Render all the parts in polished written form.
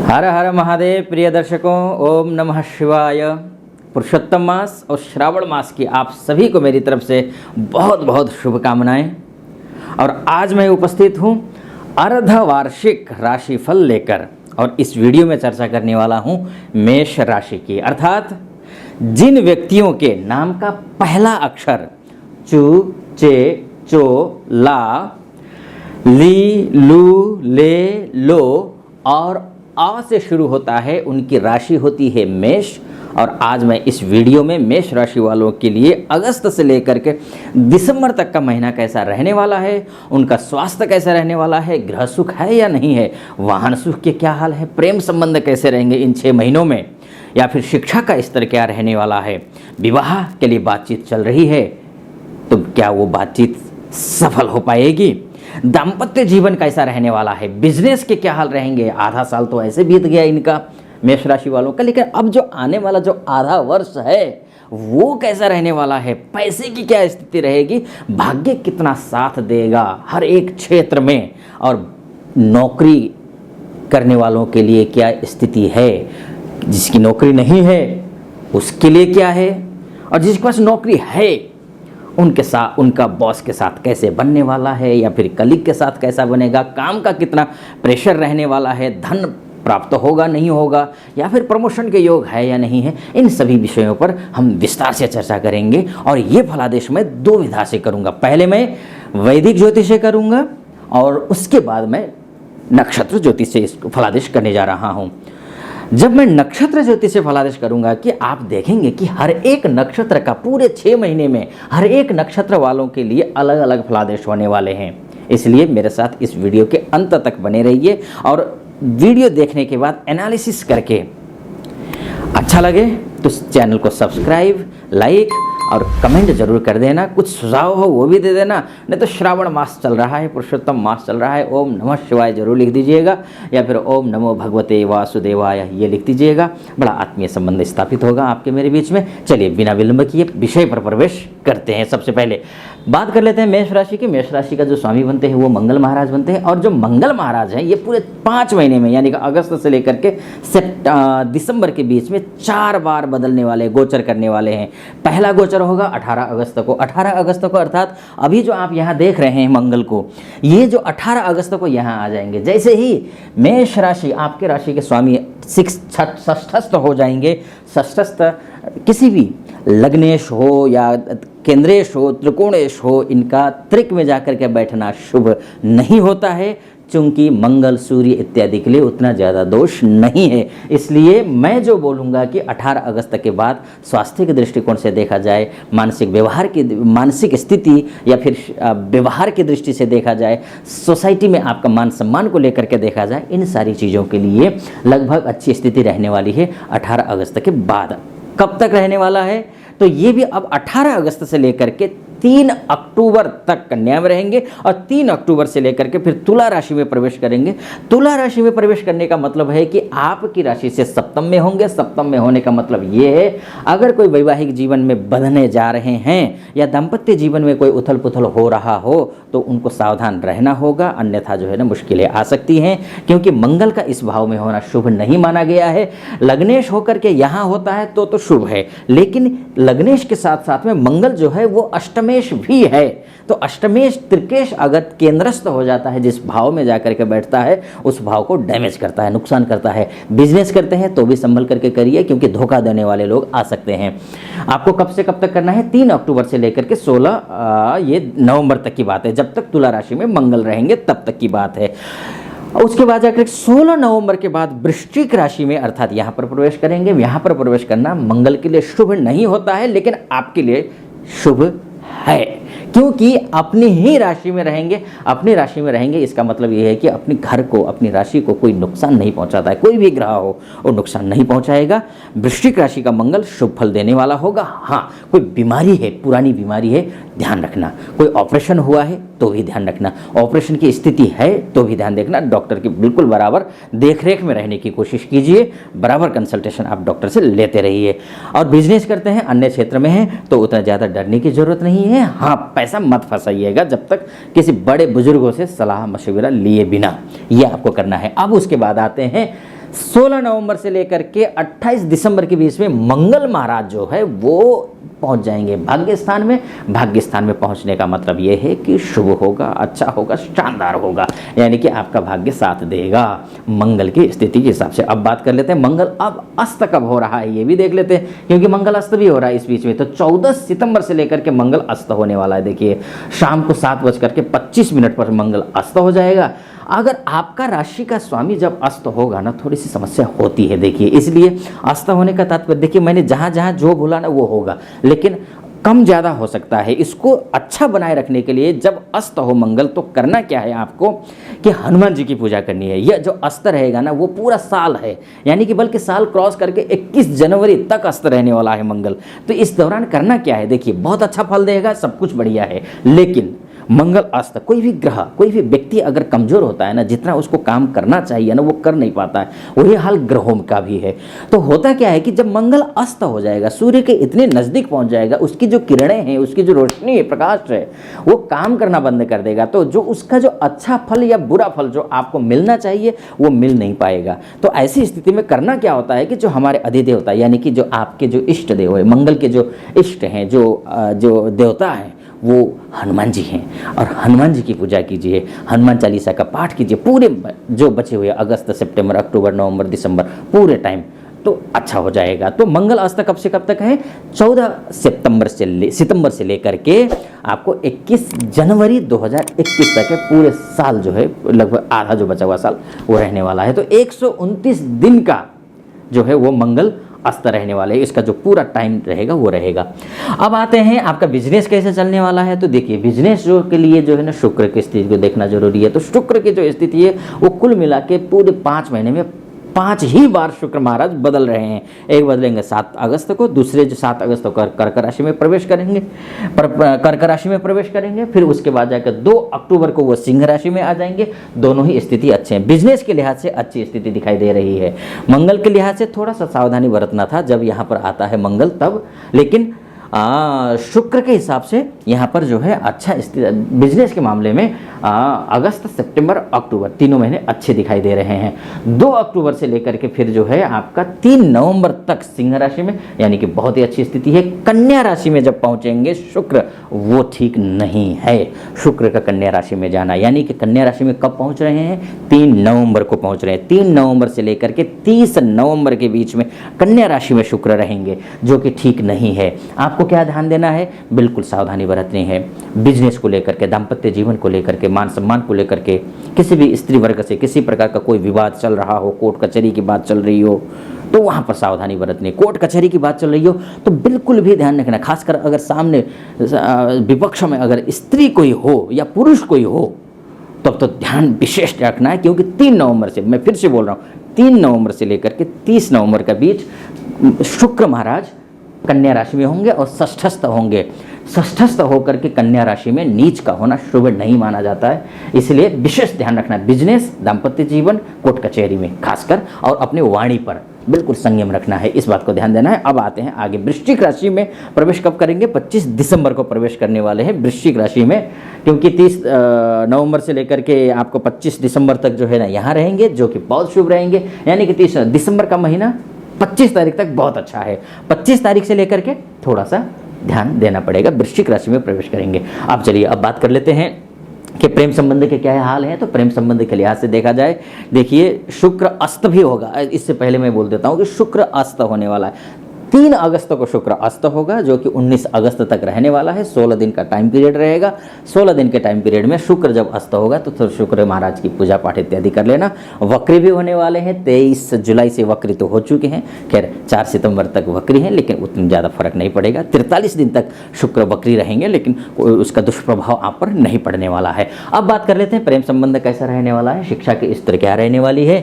हर हर महादेव। प्रिय दर्शकों, ओम नमः शिवाय। पुरुषोत्तम मास और श्रावण मास की आप सभी को मेरी तरफ से बहुत बहुत शुभकामनाएं। और आज मैं उपस्थित हूं अर्धवार्षिक राशिफल लेकर, और इस वीडियो में चर्चा करने वाला हूं मेष राशि की, अर्थात जिन व्यक्तियों के नाम का पहला अक्षर चू, चे, चो, ला, ली, लू, ले, लो और आ से शुरू होता है, उनकी राशि होती है मेष। और आज मैं इस वीडियो में मेष राशि वालों के लिए अगस्त से लेकर के दिसंबर तक का महीना कैसा रहने वाला है, उनका स्वास्थ्य कैसा रहने वाला है, गृह सुख है या नहीं है, वाहन सुख के क्या हाल है, प्रेम संबंध कैसे रहेंगे इन 6 महीनों में, या फिर शिक्षा का स्तर क्या रहने वाला है, विवाह के लिए बातचीत चल रही है तो क्या वो बातचीत सफल हो पाएगी, दाम्पत्य जीवन कैसा रहने वाला है, बिजनेस के क्या हाल रहेंगे। आधा साल तो ऐसे बीत गया इनका मेष राशि वालों का, लेकिन अब जो आने वाला जो आधा वर्ष है वो कैसा रहने वाला है, पैसे की क्या स्थिति रहेगी, भाग्य कितना साथ देगा हर एक क्षेत्र में, और नौकरी करने वालों के लिए क्या स्थिति है, जिसकी नौकरी नहीं है उसके लिए क्या है, और जिसके पास नौकरी है उनके साथ, उनका बॉस के साथ कैसे बनने वाला है, या फिर कलीग के साथ कैसा बनेगा, काम का कितना प्रेशर रहने वाला है, धन प्राप्त होगा नहीं होगा, या फिर प्रमोशन के योग है या नहीं है। इन सभी विषयों पर हम विस्तार से चर्चा करेंगे। और ये फलादेश मैं 2 विधा से करूँगा। पहले मैं वैदिक ज्योतिष से करूँगा और उसके बाद मैं नक्षत्र ज्योतिष से इसको फलादेश करने जा रहा हूँ। जब मैं नक्षत्र ज्योतिष से फलादेश करूंगा कि आप देखेंगे कि हर एक नक्षत्र का पूरे 6 महीने में हर एक नक्षत्र वालों के लिए अलग अलग फलादेश होने वाले हैं। इसलिए मेरे साथ इस वीडियो के अंत तक बने रहिए, और वीडियो देखने के बाद एनालिसिस करके अच्छा लगे तो चैनल को सब्सक्राइब, लाइक और कमेंट जरूर कर देना। कुछ सुझाव हो वो भी दे देना, नहीं तो श्रावण मास चल रहा है, पुरुषोत्तम मास चल रहा है, ओम नमः शिवाय जरूर लिख दीजिएगा, या फिर ओम नमो भगवते वासुदेवाय ये लिख दीजिएगा। बड़ा आत्मीय संबंध स्थापित होगा आपके मेरे बीच में। चलिए बिना विलंब किए विषय पर प्रवेश करते हैं। सबसे पहले बात कर लेते हैं मेष राशि की। मेष राशि का जो स्वामी बनते हैं वो मंगल महाराज बनते हैं, और जो मंगल महाराज हैं ये पूरे 5 महीने में, यानी कि अगस्त से लेकर के दिसंबर के बीच में 4 बार बदलने वाले, गोचर करने वाले हैं। पहला गोचर होगा 18 अगस्त को। 18 अगस्त को अर्थात अभी जो आप यहाँ देख रहे हैं मंगल को, ये जो 18 अगस्त को यहाँ आ जाएंगे। जैसे ही मेष राशि आपके राशि के स्वामी षष्ठस्थ हो जाएंगे, षष्ठस्थ किसी भी लग्नेश हो या केंद्रेश हो, त्रिकोणेश हो, इनका त्रिक में जाकर के बैठना शुभ नहीं होता है, चूंकि मंगल सूर्य इत्यादि के लिए उतना ज़्यादा दोष नहीं है। इसलिए मैं जो बोलूँगा कि 18 अगस्त के बाद स्वास्थ्य के दृष्टिकोण से देखा जाए, मानसिक व्यवहार की, मानसिक स्थिति या फिर व्यवहार की दृष्टि से देखा जाए, सोसाइटी में आपका मान सम्मान को लेकर के देखा जाए, इन सारी चीज़ों के लिए लगभग अच्छी स्थिति रहने वाली है 18 अगस्त के बाद। कब तक रहने वाला है तो ये भी अब 18 अगस्त से लेकर के 3 अक्टूबर तक कन्या में रहेंगे, और 3 अक्टूबर से लेकर के फिर तुला राशि में प्रवेश करेंगे। तुला राशि में प्रवेश करने का मतलब है कि आपकी राशि से सप्तम में होंगे। सप्तम में होने का मतलब ये है, अगर कोई वैवाहिक जीवन में बंधने जा रहे हैं या दाम्पत्य जीवन में कोई उथल पुथल हो रहा हो तो उनको सावधान रहना होगा, अन्यथा जो है ना मुश्किलें आ सकती हैं, क्योंकि मंगल का इस भाव में होना शुभ नहीं माना गया है। लग्नेश होकर के यहाँ होता है तो शुभ है, लेकिन लग्नेश के साथ साथ में मंगल जो है वो अष्टमेश भी है। तो अष्टमेश त्रिकेश अगर केंद्रस्थ हो जाता है, जिस भाव में जाकर के बैठता है उस भाव को डैमेज करता है, नुकसान करता है। बिजनेस करते हैं तो भी संभल करके करिए, क्योंकि धोखा देने वाले लोग आ सकते हैं। आपको कब से कब तक करना है? 3 अक्टूबर से लेकर के 16 ये नवंबर तक की बात है। जब तक तुला राशि में मंगल रहेंगे तब तक की बात है। उसके बाद जाकर 16 नवंबर के बाद वृश्चिक राशि में, अर्थात यहाँ पर प्रवेश करेंगे। यहाँ पर प्रवेश करना मंगल के लिए शुभ नहीं होता है, लेकिन आपके लिए शुभ है, क्योंकि अपनी ही राशि में रहेंगे। अपनी राशि में रहेंगे इसका मतलब ये है कि अपने घर को, अपनी राशि को कोई नुकसान नहीं पहुंचाता है। कोई भी ग्रह हो वो नुकसान नहीं पहुंचाएगा। वृश्चिक राशि का मंगल शुभ फल देने वाला होगा। हाँ, कोई बीमारी है, पुरानी बीमारी है, ध्यान रखना। कोई ऑपरेशन हुआ है तो भी ध्यान रखना, ऑपरेशन की स्थिति है तो भी ध्यान देखना। डॉक्टर की बिल्कुल बराबर देखरेख में रहने की कोशिश कीजिए, बराबर कंसल्टेशन आप डॉक्टर से लेते रहिए। और बिजनेस करते हैं, अन्य क्षेत्र में हैं तो उतना ज़्यादा डरने की जरूरत नहीं है। हाँ, पैसा मत फंसाइएगा जब तक किसी बड़े बुजुर्गों से सलाह मशविरा लिए बिना, ये आपको करना है। अब उसके बाद आते हैं 16 नवंबर से लेकर के 28 दिसंबर के बीच में मंगल महाराज जो है वो पहुंच जाएंगे भाग्य स्थान में। भाग्य स्थान में पहुंचने का मतलब ये है कि शुभ होगा, अच्छा होगा, शानदार होगा, यानी कि आपका भाग्य साथ देगा मंगल की स्थिति के हिसाब से। अब बात कर लेते हैं मंगल अब अस्त कब हो रहा है, ये भी देख लेते हैं, क्योंकि मंगल अस्त भी हो रहा है इस बीच में। तो 14 सितंबर से लेकर के मंगल अस्त होने वाला है। देखिए शाम को 7:25 पर मंगल अस्त हो जाएगा। अगर आपका राशि का स्वामी जब अस्त होगा ना, थोड़ी सी समस्या होती है। देखिए इसलिए अस्त होने का तात्पर्य, देखिए मैंने जहाँ जहाँ जो बोला ना वो होगा, लेकिन कम ज़्यादा हो सकता है। इसको अच्छा बनाए रखने के लिए जब अस्त हो मंगल, तो करना क्या है आपको कि हनुमान जी की पूजा करनी है। यह जो अस्त रहेगा ना वो पूरा साल है, यानी कि बल्कि साल क्रॉस करके 21 जनवरी तक अस्त रहने वाला है मंगल। तो इस दौरान करना क्या है, देखिए बहुत अच्छा फल देगा, सब कुछ बढ़िया है। लेकिन मंगल अस्त, कोई भी ग्रह, कोई भी व्यक्ति अगर कमजोर होता है ना, जितना उसको काम करना चाहिए ना वो कर नहीं पाता है। वही हाल ग्रहों का भी है। तो होता क्या है कि जब मंगल अस्त हो जाएगा, सूर्य के इतने नज़दीक पहुंच जाएगा, उसकी जो किरणें हैं, उसकी जो रोशनी है, प्रकाश है, वो काम करना बंद कर देगा। तो जो उसका जो अच्छा फल या बुरा फल जो आपको मिलना चाहिए वो मिल नहीं पाएगा। तो ऐसी स्थिति में करना क्या होता है कि जो हमारे अधिदेवता, यानी कि जो आपके जो इष्ट देव है, मंगल के जो इष्ट हैं, जो देवता हैं, वो हनुमान जी हैं। और हनुमान जी की पूजा कीजिए, हनुमान चालीसा का पाठ कीजिए पूरे जो बचे हुए अगस्त, सितंबर, अक्टूबर, नवंबर, दिसंबर, पूरे टाइम, तो अच्छा हो जाएगा। तो मंगल अस्त कब से कब तक है, 14 सितंबर से लेकर के आपको 21 जनवरी 2021 तक है। पूरे साल जो है, लगभग आधा जो बचा हुआ साल वो रहने वाला है। तो 129 दिन का जो है वो मंगल अस्त रहने वाले हैं। इसका जो पूरा टाइम रहेगा वो रहेगा। अब आते हैं आपका बिजनेस कैसे चलने वाला है। तो देखिए बिजनेस जो के लिए जो है ना, शुक्र की स्थिति को देखना जरूरी है। तो शुक्र की जो स्थिति है वो कुल मिला के पूरे 5 महीने में 5 ही बार शुक्र महाराज बदल रहे हैं। एक बदलेंगे 7 अगस्त को, दूसरे जो 7 अगस्त को कर्क राशि में प्रवेश करेंगे, कर्क राशि में प्रवेश करेंगे। फिर उसके बाद जाकर 2 अक्टूबर को वो सिंह राशि में आ जाएंगे। दोनों ही स्थिति अच्छे हैं, बिजनेस के लिहाज से अच्छी स्थिति दिखाई दे रही है। मंगल के लिहाज से थोड़ा सा सावधानी बरतना था जब यहाँ पर आता है मंगल तब, लेकिन शुक्र के हिसाब से यहाँ पर जो है अच्छा बिजनेस के मामले में अगस्त, सितंबर, अक्टूबर तीनों महीने अच्छे दिखाई दे रहे हैं। 2 अक्टूबर से लेकर के फिर जो है आपका 3 नवंबर तक सिंह राशि में, यानी कि बहुत ही अच्छी स्थिति है। कन्या राशि में जब पहुंचेंगे शुक्र, वो ठीक नहीं है शुक्र का कन्या राशि में जाना। यानी कि कन्या राशि में कब पहुंच रहे हैं, 3 नवंबर को पहुंच रहे हैं। 3 नवंबर से लेकर के 30 नवंबर के बीच में कन्या राशि में शुक्र रहेंगे, जो कि ठीक नहीं है। आपको क्या ध्यान देना है, बिल्कुल सावधानी बरतनी है। बिजनेस को लेकर के, दाम्पत्य जीवन को लेकर के, मान सम्मान को लेकर के, किसी भी स्त्री वर्ग से किसी प्रकार का कोई विवाद चल रहा हो, कोर्ट कचहरी की बात चल रही हो, तो वहाँ पर सावधानी बरतनी। कोर्ट कचहरी की बात चल रही हो तो बिल्कुल भी ध्यान रखना, खासकर अगर सामने विपक्ष में अगर स्त्री कोई हो या पुरुष कोई हो तब तो ध्यान विशेष रखना है। क्योंकि 3 नवंबर से, मैं फिर से बोल रहा हूँ, 3 नवंबर से लेकर के 30 नवंबर के बीच शुक्र महाराज कन्या राशि में होंगे और षष्ठस्थ होंगे। षष्ठस्थ होकर के कन्या राशि में नीच का होना शुभ नहीं माना जाता है, इसलिए विशेष ध्यान रखना है। बिजनेस, दाम्पत्य जीवन, कोर्ट कचहरी में खासकर, और अपनी वाणी पर बिल्कुल संयम रखना है, इस बात को ध्यान देना है। अब आते हैं आगे, वृश्चिक राशि में प्रवेश कब करेंगे, 25 दिसंबर को प्रवेश करने वाले हैं वृश्चिक राशि में। क्योंकि 30 नवंबर से लेकर के आपको 25 दिसंबर तक जो है ना यहाँ रहेंगे, जो कि बहुत शुभ रहेंगे। यानी कि 30 दिसंबर का महीना 25 तारीख तक बहुत अच्छा है। 25 तारीख से लेकर के थोड़ा सा ध्यान देना पड़ेगा, वृश्चिक राशि में प्रवेश करेंगे। अब चलिए अब बात कर लेते हैं कि प्रेम संबंध के क्या हाल है। तो प्रेम संबंध के लिहाज से देखा जाए, देखिए शुक्र अस्त भी होगा। इससे पहले मैं बोल देता हूँ कि शुक्र अस्त होने वाला है। 3 अगस्त को शुक्र अस्त होगा, जो कि 19 अगस्त तक रहने वाला है। 16 दिन का टाइम पीरियड रहेगा। 16 दिन के टाइम पीरियड में शुक्र जब अस्त होगा तो शुक्र महाराज की पूजा पाठ इत्यादि कर लेना। वक्री भी होने वाले हैं, 23 जुलाई से वक्री तो हो चुके हैं, खैर 4 सितंबर तक वक्री हैं, लेकिन उतना ज़्यादा फर्क नहीं पड़ेगा। 43 दिन तक शुक्र वक्री रहेंगे, लेकिन उसका दुष्प्रभाव आप पर नहीं पड़ने वाला है। अब बात कर लेते हैं प्रेम संबंध कैसा रहने वाला है, शिक्षा की स्तर क्या रहने वाली है,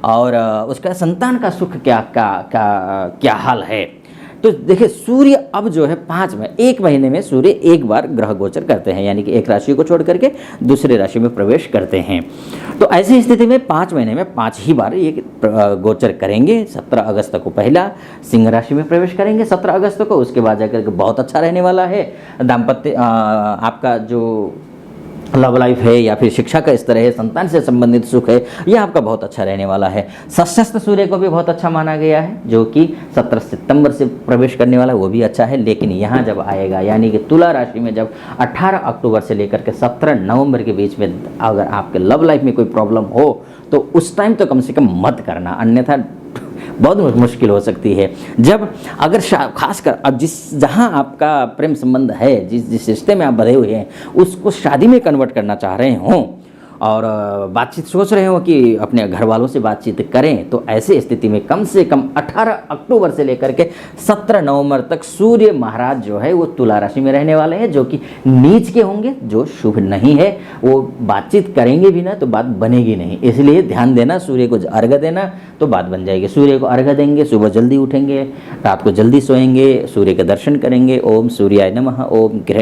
और उसका संतान का सुख क्या हाल है। तो देखिए सूर्य अब जो है 1 महीने में सूर्य एक बार ग्रह गोचर करते हैं, यानी कि एक राशि को छोड़ करके दूसरे राशि में प्रवेश करते हैं। तो ऐसी स्थिति में 5 महीने में 5 ही बार ये गोचर करेंगे। 17 अगस्त को पहला सिंह राशि में प्रवेश करेंगे, 17 अगस्त को। उसके बाद जाकर के बहुत अच्छा रहने वाला है। दाम्पत्य आपका जो लव लाइफ है या फिर शिक्षा का स्तर है, संतान से संबंधित सुख है, यह आपका बहुत अच्छा रहने वाला है। षष्ठ सूर्य को भी बहुत अच्छा माना गया है, जो कि 17 सितंबर से प्रवेश करने वाला है, वो भी अच्छा है। लेकिन यहाँ जब आएगा यानी कि तुला राशि में जब 18 अक्टूबर से लेकर के 17 नवंबर के बीच में अगर आपके लव लाइफ में कोई प्रॉब्लम हो तो उस टाइम तो कम से कम मत करना, अन्यथा बहुत मुश्किल हो सकती है। जब अगर खासकर अब जहां आपका प्रेम संबंध है, जिस रिश्ते में आप बंधे हुए हैं, उसको शादी में कन्वर्ट करना चाह रहे हों और बातचीत सोच रहे हो कि अपने घर वालों से बातचीत करें, तो ऐसी स्थिति में कम से कम 18 अक्टूबर से लेकर के 17 नवंबर तक सूर्य महाराज जो है वो तुला राशि में रहने वाले हैं, जो कि नीच के होंगे, जो शुभ नहीं है। वो बातचीत करेंगे भी ना तो बात बनेगी नहीं, इसलिए ध्यान देना। सूर्य को अर्घ्य देना तो बात बन जाएगी। सूर्य को अर्घ्य देंगे, सुबह जल्दी उठेंगे, रात को जल्दी सोएंगे, सूर्य के दर्शन करेंगे, ओम सूर्याय नमः,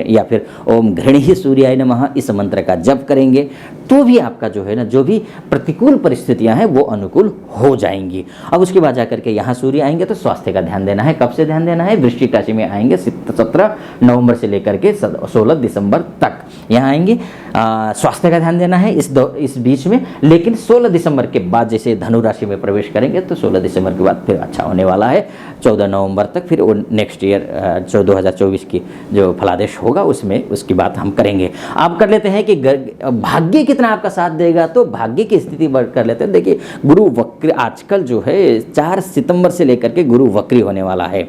या फिर ओम घृणी सूर्याय नमः, इस मंत्र का जप करेंगे तो भी आपका जो है ना, जो भी प्रतिकूल परिस्थितियां हैं वो अनुकूल हो जाएंगी। अब उसके बाद जाकर के यहाँ सूर्य आएंगे तो स्वास्थ्य का ध्यान देना है। कब से ध्यान देना है? वृश्चिक राशि में आएंगे 17 नवंबर से लेकर के 16 दिसंबर तक यहाँ आएंगे। स्वास्थ्य का ध्यान देना है इस बीच में। लेकिन 16 दिसंबर के बाद जैसे धनु राशि में प्रवेश करेंगे तो 16 दिसंबर के बाद फिर अच्छा होने वाला है। 14 नवंबर तक फिर वो नेक्स्ट ईयर 2024 की जो फलादेश होगा उसमें उसकी बात हम करेंगे। आप कर लेते हैं कि भाग्य कितना आपका साथ देगा, तो भाग्य की स्थिति कर लेते हैं। देखिए गुरु वक्री आजकल जो है 4 सितंबर से लेकर के गुरु वक्री होने वाला है,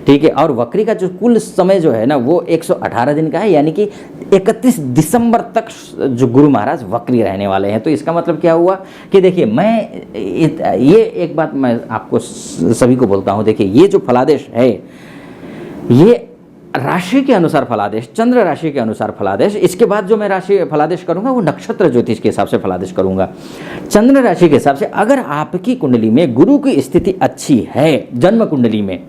ठीक है। और वक्री का जो कुल समय जो है ना वो 118 दिन का है, यानी कि 31 दिसंबर तक जो गुरु महाराज वक्री रहने वाले हैं। तो इसका मतलब क्या हुआ कि देखिए, मैं ये एक बात मैं आपको सभी को बोलता हूँ, देखिए ये जो फलादेश है ये राशि के अनुसार फलादेश, चंद्र राशि के अनुसार फलादेश। इसके बाद जो मैं राशि फलादेश करूंगा वो नक्षत्र ज्योतिष के हिसाब से फलादेश करूंगा। चंद्र राशि के हिसाब से अगर आपकी कुंडली में गुरु की स्थिति अच्छी है, जन्म कुंडली में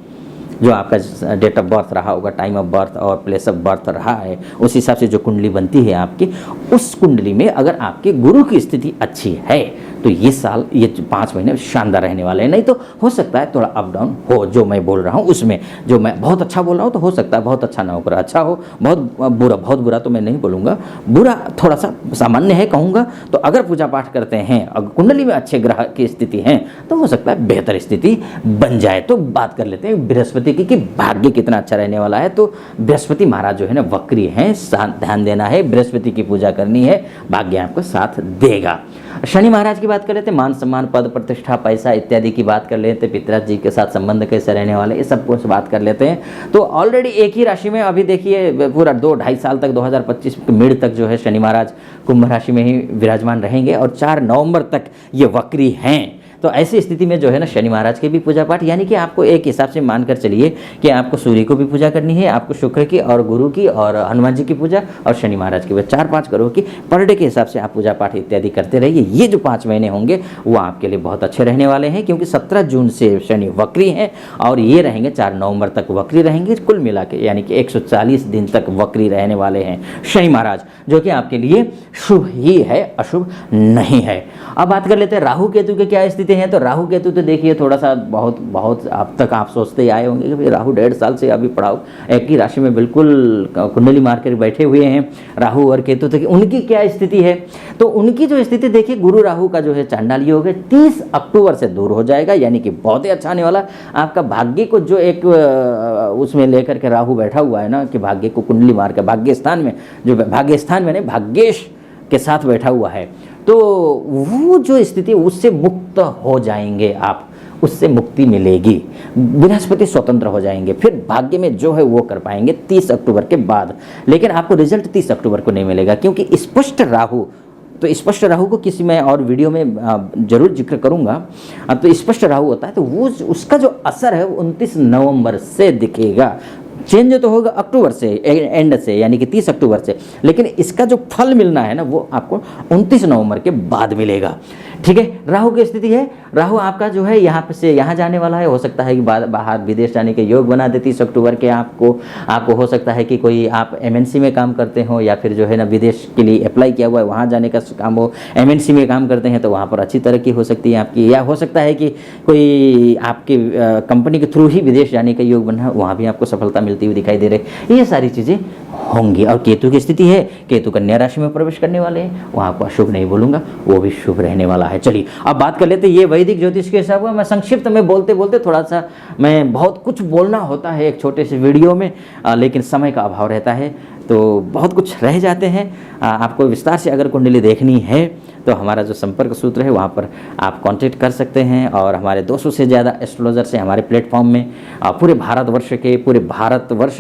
जो आपका डेट ऑफ बर्थ रहा होगा, टाइम ऑफ बर्थ और प्लेस ऑफ बर्थ रहा है, उस हिसाब से जो कुंडली बनती है आपकी, उस कुंडली में अगर आपके गुरु की स्थिति अच्छी है तो ये साल, ये 5 महीने शानदार रहने वाले हैं। नहीं तो हो सकता है थोड़ा अप डाउन हो, जो मैं बोल रहा हूँ उसमें। जो मैं बहुत अच्छा बोल रहा हूँ तो हो सकता है बहुत अच्छा ना होकर अच्छा हो, बहुत बुरा तो मैं नहीं बोलूँगा, बुरा थोड़ा सा सामान्य है कहूँगा। तो अगर पूजा पाठ करते हैं, अगर कुंडली में अच्छे ग्रह की स्थिति है तो हो सकता है बेहतर स्थिति बन जाए। तो बात कर लेते हैं बृहस्पति की कि भाग्य कितना अच्छा रहने वाला है। तो बृहस्पति महाराज जो है ना वक्री हैं, ध्यान देना है, बृहस्पति की पूजा करनी है, भाग्य आपको साथ देगा। शनि महाराज की बात कर लेते हैं, मान सम्मान, पद प्रतिष्ठा, पैसा इत्यादि की बात कर लेते हैं, पितराज जी के साथ संबंध कैसे रहने वाले, ये सब कुछ बात कर लेते हैं। तो ऑलरेडी एक ही राशि में अभी देखिए पूरा 2-2.5 साल तक 2025 मिड तक जो है शनि महाराज कुंभ राशि में ही विराजमान रहेंगे और 4 नवंबर तक ये वक्री हैं। तो ऐसी स्थिति में जो है ना शनि महाराज की भी पूजा पाठ, यानी कि आपको एक हिसाब से मानकर चलिए कि आपको सूर्य को भी पूजा करनी है, आपको शुक्र की और गुरु की और हनुमान जी की पूजा और शनि महाराज की, 4-5 ग्रहों की पर डे के हिसाब से आप पूजा पाठ इत्यादि करते रहिए। ये जो 5 महीने होंगे वो आपके लिए बहुत अच्छे रहने वाले हैं, क्योंकि 17 जून से शनि वक्री हैं और ये रहेंगे 4 नवंबर तक वक्री रहेंगे। कुल मिला के यानी कि 140 दिन तक वक्री रहने वाले हैं शनि महाराज, जो कि आपके लिए शुभ ही है, अशुभ नहीं है। अब बात कर लेते हैं राहु केतु के क्या स्थिति हैं। तो राहु केतु तो देखिए थोड़ा सा बहुत अब तक आप सोचते ही आए होंगे कि भाई राहु 1.5 साल से अभी पढ़ाओ एक ही राशि में बिल्कुल कुंडली मार कर बैठे हुए हैं राहु और केतु। तो उनकी क्या स्थिति है? तो उनकी जो स्थिति देखिए, गुरु राहु का जो है चांडाल योग है 30 अक्टूबर से दूर हो जाएगा, यानी कि बहुत ही अच्छा आने वाला। आपका भाग्य को जो एक उसमें लेकर के राहु बैठा हुआ है ना, कि भाग्य को कुंडली मार कर भाग्य स्थान में, जो भाग्य स्थान में नहीं भाग्येश के साथ बैठा हुआ है, तो वो जो स्थिति उससे मुक्त हो जाएंगे आप, उससे मुक्ति मिलेगी, बृहस्पति स्वतंत्र हो जाएंगे, फिर भाग्य में जो है वो कर पाएंगे 30 अक्टूबर के बाद। लेकिन आपको रिजल्ट 30 अक्टूबर को नहीं मिलेगा, क्योंकि स्पष्ट राहु, तो स्पष्ट राहु को किसी मैं और वीडियो में जरूर जिक्र करूंगा। तो स्पष्ट राहु होता है तो वो उसका जो असर है वो 29 नवंबर से दिखेगा। चेंज तो होगा अक्टूबर से एंड से, यानी कि 30 अक्टूबर से, लेकिन इसका जो फल मिलना है ना वो आपको 29 नवंबर के बाद मिलेगा। ठीक है। राहु की स्थिति है, राहु आपका जो है यहाँ से यहाँ जाने वाला है। हो सकता है कि बाहर विदेश जाने के योग बना दे 30 अक्टूबर के आपको हो सकता है कि कोई आप MNC में काम करते हो या फिर जो है ना विदेश के लिए अप्लाई किया हुआ है वहाँ जाने का काम हो। MNC में काम करते हैं तो वहाँ पर अच्छी तरक्की हो सकती है आपकी, या हो सकता है कि कोई आपकी कंपनी के थ्रू ही विदेश जाने का योग बना, वहाँ भी आपको सफलता मिलती हुई दिखाई दे रही। ये सारी चीज़ें होंगी। और केतु की स्थिति है, केतु कन्या राशि में प्रवेश करने वाले हैं, वहाँ आपको अशुभ नहीं बोलूँगा, वो भी शुभ रहने वाला है। चलिए अब बात कर लेते हैं ये वैदिक ज्योतिष के हिसाब से। मैं संक्षिप्त में बोलते बोलते थोड़ा सा मैं बहुत कुछ बोलना होता है एक छोटे से वीडियो में, लेकिन समय का अभाव रहता है तो बहुत कुछ रह जाते हैं। आपको विस्तार से अगर कुंडली देखनी है तो हमारा जो संपर्क सूत्र है वहाँ पर आप कांटेक्ट कर सकते हैं। और हमारे 200 से ज़्यादा एस्ट्रोलॉजर से हमारे प्लेटफॉर्म में पूरे भारतवर्ष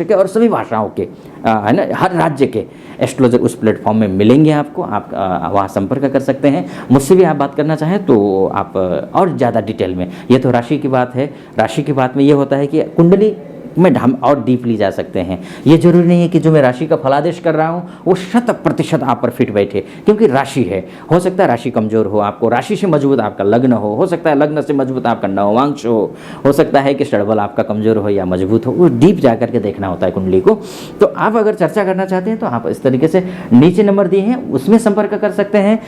के और सभी भाषाओं के है ना, हर राज्य के एस्ट्रोलॉजर उस प्लेटफॉर्म में मिलेंगे आपको। आप वहाँ संपर्क कर सकते हैं। मुझसे भी आप बात करना चाहें तो आप और ज़्यादा डिटेल में, ये तो राशि की बात है। राशि की बात में ये होता है कि कुंडली में हम और डीपली जा सकते हैं। ये जरूरी नहीं है कि जो मैं राशि का फलादेश कर रहा हूँ वो 100% आप पर फिट बैठे, क्योंकि राशि है। हो सकता है राशि कमजोर हो, आपको राशि से मजबूत आपका लग्न हो सकता है लग्न से मजबूत आपका नवमांश हो सकता है कि षडबल आपका कमजोर हो या मजबूत हो, वो डीप जा करके देखना होता है कुंडली को। तो आप अगर चर्चा करना चाहते हैं तो आप इस तरीके से नीचे नंबर दिए हैं उसमें संपर्क कर सकते हैं।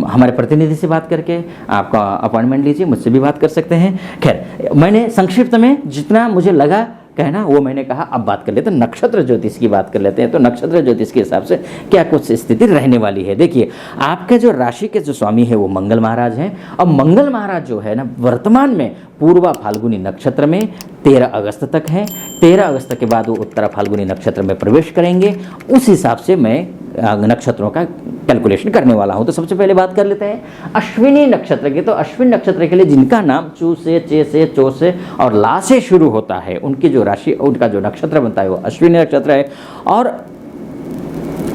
हमारे प्रतिनिधि से बात करके आपका अपॉइंटमेंट लीजिए, मुझसे भी बात कर सकते हैं। खैर, मैंने संक्षिप्त में जितना मुझे लगा कहना वो मैंने कहा। अब बात कर लेते हैं नक्षत्र ज्योतिष की बात कर लेते हैं। तो नक्षत्र ज्योतिष के हिसाब से क्या कुछ स्थिति रहने वाली है। देखिए, आपके जो राशि के जो स्वामी है वो मंगल महाराज हैं, और मंगल महाराज जो है ना वर्तमान में पूर्वा फाल्गुनी नक्षत्र में 13 अगस्त तक है। 13 अगस्त के बाद वो उत्तरा फाल्गुनी नक्षत्र में प्रवेश करेंगे। उस हिसाब से मैं नक्षत्रों का कैलकुलेशन करने वाला हूं। तो सबसे पहले बात कर लेते हैं अश्विनी नक्षत्र की। तो अश्विनी नक्षत्र के लिए जिनका नाम चू से, चे से, चो से और ला से शुरू होता है, उनकी जो राशि, उनका जो नक्षत्र बनता है वो अश्विनी नक्षत्र है। और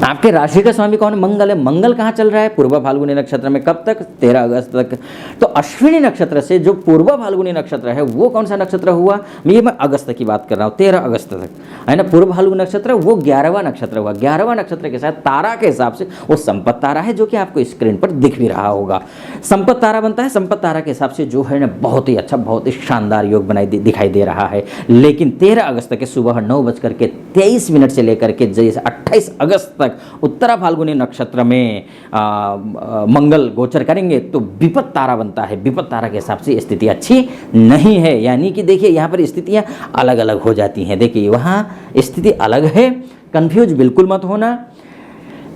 आपके राशि का स्वामी कौन? मंगल है। मंगल कहाँ चल रहा है? पूर्वा फाल्गुनी नक्षत्र में। कब तक? 13 अगस्त तक। तो अश्विनी नक्षत्र से जो पूर्वा फाल्गुनी नक्षत्र है वो कौन सा नक्षत्र हुआ? मैं अगस्त की बात कर रहा हूँ, 13 अगस्त तक है ना। पूर्व फाल्गुनी नक्षत्र वो 11वां नक्षत्र हुआ। 11वां नक्षत्र के साथ तारा के हिसाब से वो संपत तारा है, जो कि आपको स्क्रीन पर दिख भी रहा होगा। संपत तारा बनता है। संपत तारा के हिसाब से जो है ना बहुत ही अच्छा, बहुत ही शानदार योग दिखाई दे रहा है। लेकिन 13 अगस्त के सुबह 9:23 से लेकर के जैसे 28 अगस्त तक उत्तरा फाल्गुनी नक्षत्र में मंगल गोचर करेंगे तो विपद तारा बनता है। विपद तारा के हिसाब से स्थिति अच्छी नहीं है। यानी कि देखिए यहाँ पर स्थितियाँ अलग अलग हो जाती हैं। देखिए वहाँ स्थिति अलग है, कंफ्यूज बिल्कुल मत होना।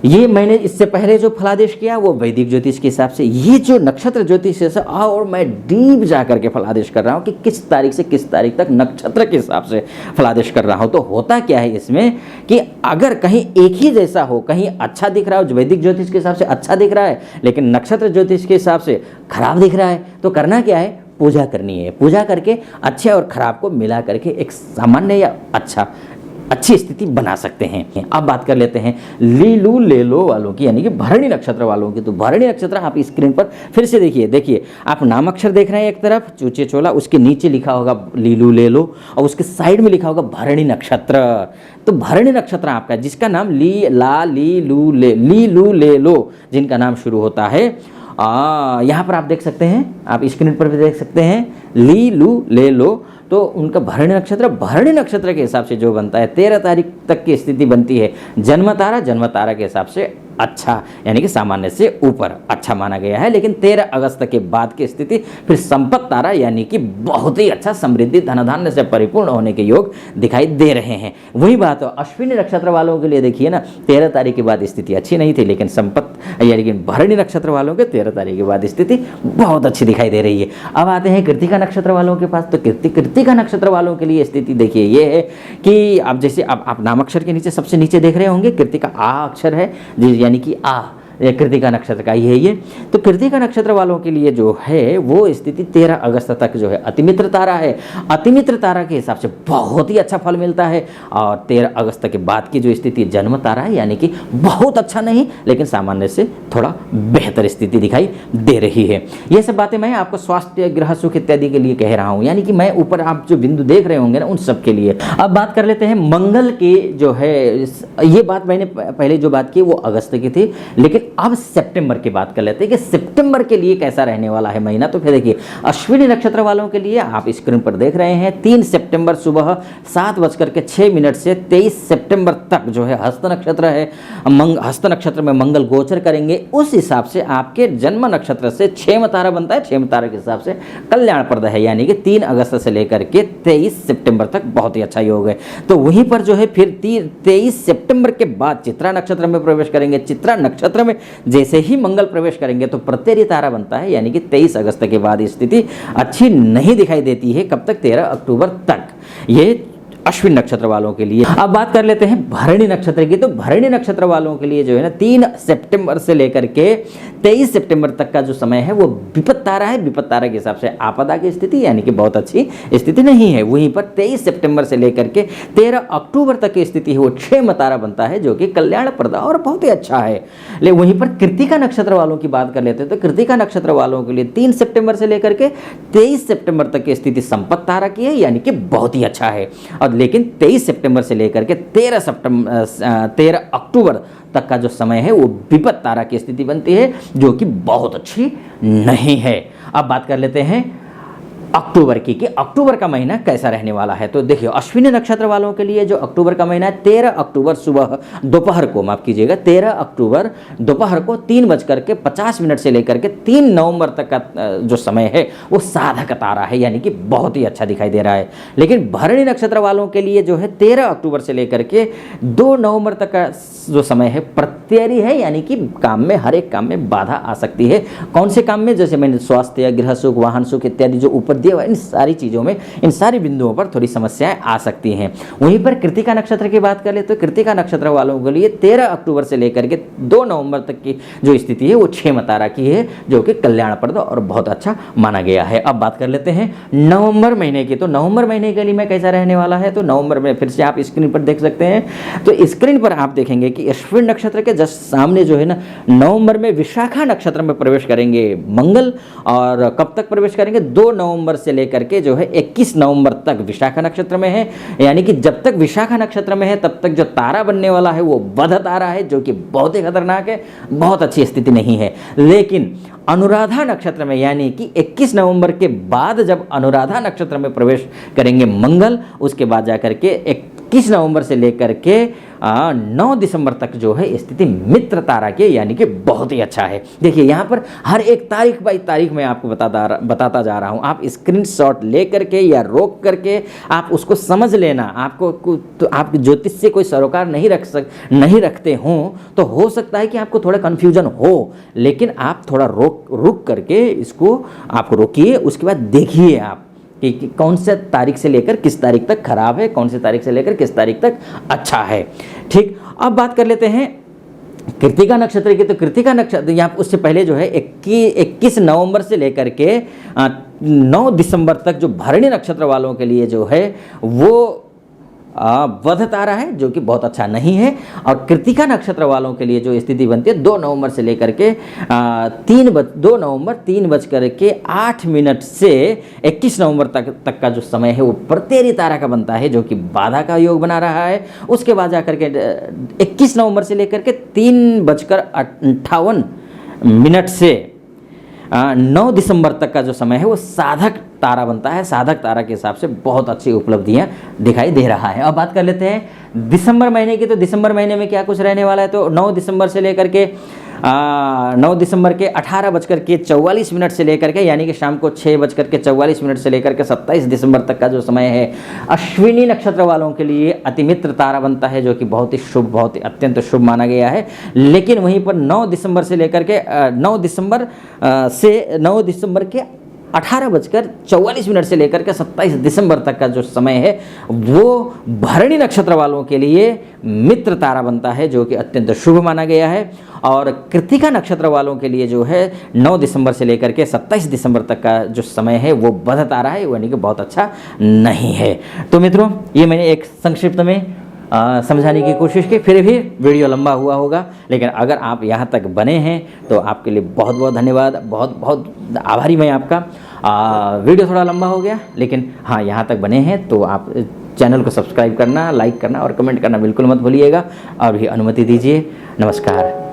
ये मैंने इससे पहले जो फलादेश किया वो वैदिक ज्योतिष के हिसाब से। ये जो नक्षत्र ज्योतिष है और मैं डीप जा करके फलादेश कर रहा हूँ कि किस तारीख से किस तारीख तक नक्षत्र के हिसाब से फलादेश कर रहा हूँ। तो होता क्या है इसमें कि अगर कहीं एक ही जैसा हो, कहीं अच्छा दिख रहा हो, वैदिक ज्योतिष के हिसाब से अच्छा दिख रहा है लेकिन नक्षत्र ज्योतिष के हिसाब से खराब दिख रहा है, तो करना क्या है? पूजा करनी है। पूजा करके अच्छे और खराब को मिला करके एक सामान्य या अच्छी स्थिति बना सकते हैं। अब बात कर लेते हैं लीलू लेलो वालों की, यानी कि भरणी नक्षत्र वालों की। तो भरणी नक्षत्र आप स्क्रीन पर फिर से देखिए आप नाम अक्षर देख रहे हैं एक तरफ चूचे चोला, उसके नीचे लिखा होगा लीलू लेलो और उसके साइड में लिखा होगा भरणी नक्षत्र। तो भरणी नक्षत्र आपका जिसका नाम लीलू लेलो जिनका नाम शुरू होता है, यहाँ पर आप देख सकते हैं, आप स्क्रीन पर भी देख सकते हैं लीलू लेलो। तो उनका भरणी नक्षत्र के हिसाब से जो बनता है 13 तारीख तक की स्थिति बनती है। जन्म तारा के हिसाब से अच्छा, यानी कि सामान्य से ऊपर अच्छा माना गया है। लेकिन 13 अगस्त के बाद की स्थिति फिर संपत तारा, यानी कि बहुत ही अच्छा समृद्धि धनधान्य से परिपूर्ण होने के योग दिखाई दे रहे हैं। वही बात है अश्विनी नक्षत्र वालों के लिए। देखिए ना 13 तारीख के बाद स्थिति अच्छी नहीं थी, लेकिन संपत यानी कि भरणी नक्षत्र वालों के 13 तारीख के बाद स्थिति बहुत अच्छी दिखाई दे रही है। अब आते हैं कृतिका नक्षत्र वालों के पास। तो कृतिका नक्षत्र वालों के लिए स्थिति देखिए ये है कि अब जैसे आप नाम अक्षर के नीचे सबसे नीचे देख रहे होंगे कृतिका आ अक्षर है, यानी कि आ कृतिका नक्षत्र का ही है ये। तो कृतिका नक्षत्र वालों के लिए जो है वो स्थिति 13 अगस्त तक जो है अतिमित्र तारा है। अतिमित्र तारा के हिसाब से बहुत ही अच्छा फल मिलता है। और 13 अगस्त के बाद की जो स्थिति जन्म तारा है, यानी कि बहुत अच्छा नहीं लेकिन सामान्य से थोड़ा बेहतर स्थिति दिखाई दे रही है। ये सब बातें मैं आपको स्वास्थ्य, गृह सुख इत्यादि के लिए कह रहा हूँ, यानी कि मैं ऊपर आप जो बिंदु देख रहे होंगे ना उन सब के लिए। अब बात कर लेते हैं मंगल की जो है। ये बात मैंने पहले जो बात की वो अगस्त की थी, लेकिन अब सितंबर की बात कर लेते हैं कि सितंबर के लिए कैसा रहने वाला है महीना। तो फिर देखिए, अश्विनी नक्षत्र वालों के लिए आप स्क्रीन पर देख रहे हैं 3 सितंबर सुबह 7:06 से 23 सितंबर तक जो है हस्त नक्षत्र है, हस्त नक्षत्र में मंगल गोचर करेंगे। उस हिसाब से आपके जन्म नक्षत्र से 6वां तारा बनता है, 6वें तारे के हिसाब से कल्याणप्रद है, यानी कि 3 अगस्त से लेकर के 23 सितंबर तक बहुत ही अच्छा योग है। तो वहीं पर जो है फिर 23 सितंबर के बाद चित्रा नक्षत्र में प्रवेश करेंगे। चित्रा नक्षत्र में जैसे ही मंगल प्रवेश करेंगे तो प्रत्येरी तारा बनता है, यानी कि 23 अगस्त के बाद स्थिति अच्छी नहीं दिखाई देती है। कब तक? 13 अक्टूबर तक। ये अश्विन नक्षत्र वालों के लिए। अब बात कर लेते हैं भरणी नक्षत्र की। तो भरणी नक्षत्र वालों के लिए जो है ना 3 सितंबर से लेकर के 23 सितंबर तक का जो समय है वो विपद तारा है। विपद तारा के हिसाब से आपदा की स्थिति, यानी कि बहुत अच्छी स्थिति नहीं है। वहीं पर 23 सितंबर से लेकर के 13 अक्टूबर तक की स्थिति है वो 6वां तारा बनता है, जो कि कल्याणप्रद और बहुत ही अच्छा है। लेकिन वहीं पर कृतिका नक्षत्र वालों की बात कर लेते हैं। तो कृतिका नक्षत्र वालों के लिए 3 सितंबर से लेकर के 23 सितंबर तक की स्थिति संपत्ति तारा की है, यानी कि बहुत ही अच्छा है। और लेकिन 23 सितंबर से लेकर के 13 अक्टूबर तक का जो समय है वो विपद तारा की स्थिति बनती है, जो कि बहुत अच्छी नहीं है। अब बात कर लेते हैं अक्टूबर की, कि अक्टूबर का महीना कैसा रहने वाला है। तो देखिए, अश्विनी नक्षत्र वालों के लिए जो अक्टूबर का महीना है 13 अक्टूबर सुबह दोपहर को, माफ कीजिएगा, 13 अक्टूबर दोपहर को 3:50 से लेकर के 3 नवंबर तक का जो समय है वो साधक तारा है, यानी कि बहुत ही अच्छा दिखाई दे रहा है। लेकिन भरणी नक्षत्र वालों के लिए जो है 13 अक्टूबर से लेकर के 2 नवंबर तक का जो समय है प्रत्ययी है, यानी कि काम में, हर एक काम में बाधा आ सकती है। कौन से काम में? जैसे मैंने स्वास्थ्य, गृह सुख, वाहन सुख इत्यादि जो ऊपर दिया हुआ, इन सारी चीज़ों में, इन सारी बिंदुओं पर थोड़ी समस्याएं आ सकती हैं। वहीं पर कृतिका नक्षत्र की बात कर ले तो कृतिका नक्षत्र वालों के लिए 13 अक्टूबर से लेकर के 2 नवंबर तक की जो स्थिति है वो 6वां तारा की है, जो कि कल्याणप्रद और बहुत अच्छा माना गया है। अब बात कर लेते हैं नवंबर महीने की। तो नवंबर महीने के लिए मैं कैसा रहने वाला है। तो नवंबर में फिर से आप स्क्रीन पर देख सकते हैं। तो स्क्रीन पर आप देखेंगे कि अश्विन नक्षत्र के जस्ट सामने जो है ना नवंबर में विशाखा नक्षत्र में प्रवेश करेंगे मंगल। और कब तक प्रवेश करेंगे? 2 नवंबर से लेकर के जो है 21 नवंबर तक विशाखा नक्षत्र में है, यानी कि जब तक विशाखा नक्षत्र में है तब तक जो तारा बनने वाला है वो बुध तारा है, जो कि बहुत ही खतरनाक है, बहुत अच्छी स्थिति नहीं है। लेकिन अनुराधा नक्षत्र में, यानी कि 21 नवंबर के बाद जब अनुराधा नक्षत्र में प्रवेश करेंगे मंगल, उसके बाद जाकर के 21 नवंबर से लेकर के 9 दिसंबर तक जो है स्थिति मित्र तारा की, यानी कि बहुत ही अच्छा है। देखिए, यहाँ पर हर एक तारीख बाई तारीख मैं आपको बताता जा रहा हूँ। आप स्क्रीनशॉट ले करके या रोक करके आप उसको समझ लेना। आपको तो आप ज्योतिष से कोई सरोकार नहीं रखते हों तो हो सकता है कि आपको थोड़ा कन्फ्यूजन हो, लेकिन आप थोड़ा रुक करके इसको आप रोकिए, उसके बाद देखिए आप कि कौन से तारीख से लेकर किस तारीख तक खराब है, कौन सी तारीख से लेकर किस तारीख तक अच्छा है। ठीक, अब बात कर लेते हैं कृतिका नक्षत्र की। तो कृतिका नक्षत्र यहाँ उससे पहले जो है 21 नवंबर से लेकर के 9 दिसंबर तक जो भरणी नक्षत्र वालों के लिए जो है वो बुध तारा है, जो कि बहुत अच्छा नहीं है। और कृतिका नक्षत्र वालों के लिए जो स्थिति बनती है 2 नवंबर से लेकर के 2 नवंबर 3:08 से 21 नवंबर तक का जो समय है वो प्रत्येरी तारा का बनता है, जो कि बाधा का योग बना रहा है। उसके बाद जाकर के 21 नवंबर से लेकर के 3:58 से 9 दिसंबर तक का जो समय है वो साधक तारा बनता है। साधक तारा के हिसाब से बहुत अच्छी उपलब्धियां दिखाई दे रहा है। अब बात कर लेते हैं दिसंबर महीने की। तो दिसंबर महीने में क्या कुछ रहने वाला है। तो 9 दिसंबर से लेकर के 9 दिसंबर के 18:44 से लेकर के, यानी कि शाम को 6:44 से लेकर के 27 दिसंबर तक का जो समय है अश्विनी नक्षत्र वालों के लिए अतिमित्र तारा बनता है, जो कि बहुत ही शुभ, बहुत ही अत्यंत शुभ माना गया है। लेकिन वहीं पर 9 दिसंबर से लेकर के 9 दिसंबर के 18:44 से लेकर के 27 दिसंबर तक का जो समय है वो भरणी नक्षत्र वालों के लिए मित्र तारा बनता है, जो कि अत्यंत शुभ माना गया है। और कृतिका नक्षत्र वालों के लिए जो है 9 दिसंबर से लेकर के 27 दिसंबर तक का जो समय है वो बुध तारा है, यानी कि बहुत अच्छा नहीं है। तो मित्रों, ये मैंने एक संक्षिप्त में समझाने की कोशिश की। फिर भी वीडियो लंबा हुआ होगा, लेकिन अगर आप यहाँ तक बने हैं तो आपके लिए बहुत बहुत धन्यवाद, बहुत बहुत आभारी मैं आपका। वीडियो थोड़ा लंबा हो गया, लेकिन हाँ, यहाँ तक बने हैं तो आप चैनल को सब्सक्राइब करना, लाइक करना और कमेंट करना बिल्कुल मत भूलिएगा। और भी अनुमति दीजिए। नमस्कार।